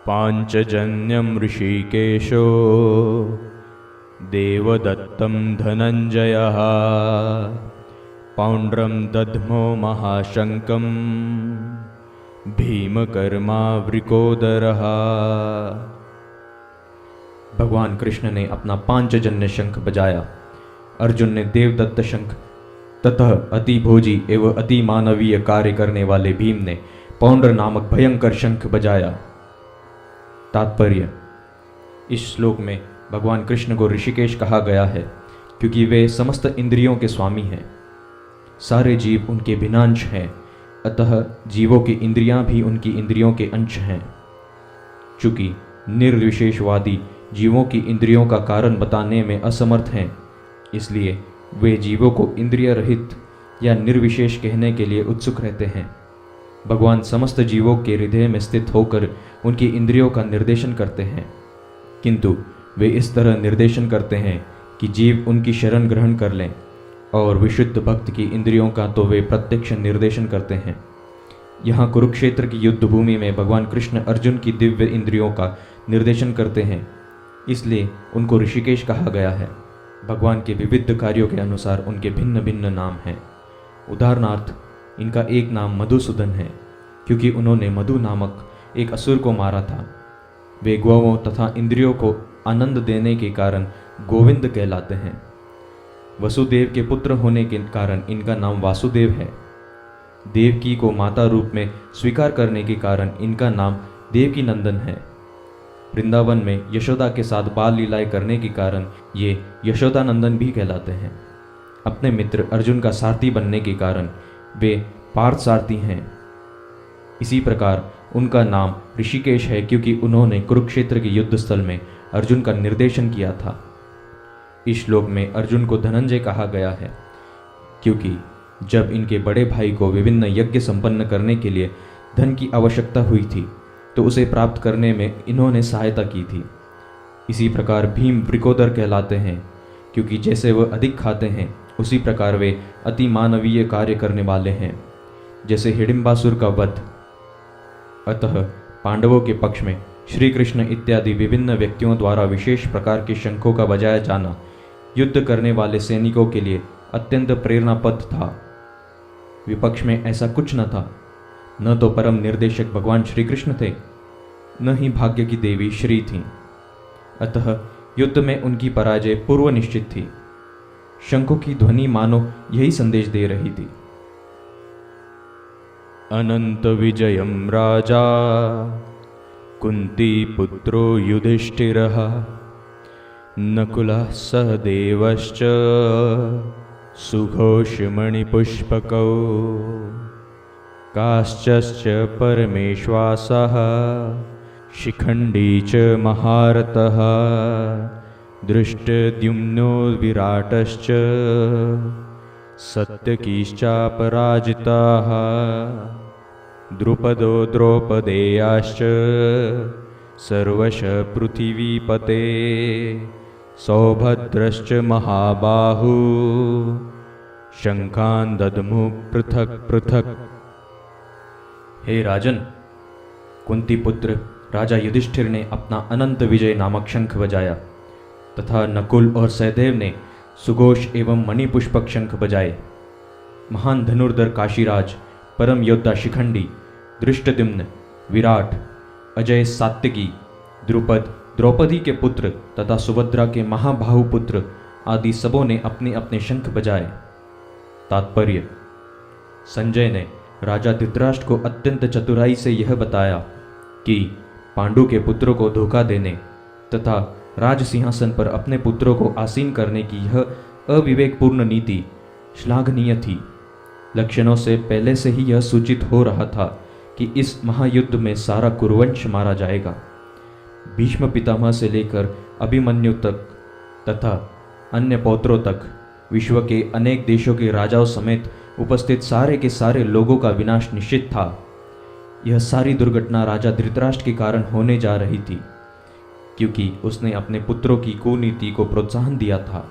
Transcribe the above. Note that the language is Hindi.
पाञ्चजन्यं ऋषिकेशो देवदत्तं धनञ्जयः पौण्ड्रं दध्मो महाशङ्कं भीमकर्मावृकोदरः। भगवान कृष्ण ने अपना पांचजन्य शंख बजाया। अर्जुन ने देवदत्त शंख ततः अति भोजी एवं अति मानवीय कार्य करने वाले भीम ने पौंड्र नामक भयंकर शंख बजाया। तात्पर्य: इस श्लोक में भगवान कृष्ण को ऋषिकेश कहा गया है क्योंकि वे समस्त इंद्रियों के स्वामी हैं। सारे जीव उनके भिन्नांश हैं, अतः जीवों की इंद्रियां भी उनकी इंद्रियों के अंश हैं। चूंकि निर्विशेषवादी जीवों की इंद्रियों का कारण बताने में असमर्थ हैं, इसलिए वे जीवों को इंद्रिय रहित या निर्विशेष कहने के लिए उत्सुक रहते हैं। भगवान समस्त जीवों के हृदय में स्थित होकर उनकी इंद्रियों का निर्देशन करते हैं, किंतु वे इस तरह निर्देशन करते हैं कि जीव उनकी शरण ग्रहण कर लें, और विशुद्ध भक्त की इंद्रियों का तो वे प्रत्यक्ष निर्देशन करते हैं। यहाँ कुरुक्षेत्र की युद्ध भूमि में भगवान कृष्ण अर्जुन की दिव्य इंद्रियों का निर्देशन करते हैं, इसलिए उनको ऋषिकेश कहा गया है। भगवान के विविध कार्यों के अनुसार उनके भिन्न भिन्न नाम हैं। उदाहरणार्थ, इनका एक नाम मधुसूदन है क्योंकि उन्होंने मधु नामक एक असुर को मारा था। वे गौओं तथा इंद्रियों को आनंद देने के कारण गोविंद कहलाते हैं। वसुदेव के पुत्र होने के कारण इनका नाम वासुदेव है। देवकी को माता रूप में स्वीकार करने के कारण इनका नाम देवकी नंदन है। वृंदावन में यशोदा के साथ बाल लीलाएं करने के कारण ये यशोदा नंदन भी कहलाते हैं। अपने मित्र अर्जुन का सारथी बनने के कारण वे पार्थ सारथी हैं। इसी प्रकार उनका नाम ऋषिकेश है क्योंकि उन्होंने कुरुक्षेत्र के युद्ध स्थल में अर्जुन का निर्देशन किया था। इस श्लोक में अर्जुन को धनंजय कहा गया है क्योंकि जब इनके बड़े भाई को विभिन्न यज्ञ संपन्न करने के लिए धन की आवश्यकता हुई थी तो उसे प्राप्त करने में इन्होंने सहायता की थी। इसी प्रकार भीम वृकोदर कहलाते हैं क्योंकि जैसे वह अधिक खाते हैं उसी प्रकार वे अति मानवीय कार्य करने वाले हैं, जैसे हिडिंबासुर का वध। अतः पांडवों के पक्ष में श्री कृष्ण इत्यादि विभिन्न व्यक्तियों द्वारा विशेष प्रकार के शंखों का बजाया जाना युद्ध करने वाले सैनिकों के लिए अत्यंत प्रेरणापद था। विपक्ष में ऐसा कुछ न था। न तो परम निर्देशक भगवान श्री कृष्ण थे, न ही भाग्य की देवी श्री थीं। अतः युद्ध में उनकी पराजय पूर्व निश्चित थी। शंखों की ध्वनि मानो यही संदेश दे रही थी। अनंत विजयम राजा कुंती पुत्रो युधिष्ठिरः नकुलः सहदेवश्च सुघोषमणिपुष्पकौ काश्चश्च परमेश्वासः शिखण्डी च महारथः दृष्टद्युम्नो विराटश्च सत्यकीश्चापराजिताः द्रुपदो द्रौपदेयाश्च सर्वशः पृथिवीपते सौभद्रश्च महाबाहु शंखान् दद्मुः पृथक पृथक। हे राजन, कुंती पुत्र राजा युधिष्ठिर ने अपना अनंत विजय नामक शंख बजाया तथा नकुल और सहदेव ने सुघोष एवं मणिपुष्पक शंख बजाए। महान धनुर्धर काशीराज, परम योद्धा शिखंडी, दृष्टद्युम्न, विराट, अजय सात्यकी, द्रुपद, द्रौपदी के पुत्र तथा सुभद्रा के महाबाहु पुत्र आदि सबों ने अपने अपने शंख बजाए। तात्पर्य: संजय ने राजा धृतराष्ट्र को अत्यंत चतुराई से यह बताया कि पांडु के पुत्रों को धोखा देने तथा राज सिंहासन पर अपने पुत्रों को आसीन करने की यह अविवेकपूर्ण नीति श्लाघनीय थी। लक्षणों से पहले से ही यह सूचित हो रहा था कि इस महायुद्ध में सारा कुरुवंश मारा जाएगा। भीष्म पितामह से लेकर अभिमन्यु तक तथा अन्य पौत्रों तक विश्व के अनेक देशों के राजाओं समेत उपस्थित सारे के सारे लोगों का विनाश निश्चित था। यह सारी दुर्घटना राजा धृतराष्ट्र के कारण होने जा रही थी क्योंकि उसने अपने पुत्रों की कुनीति को प्रोत्साहन दिया था।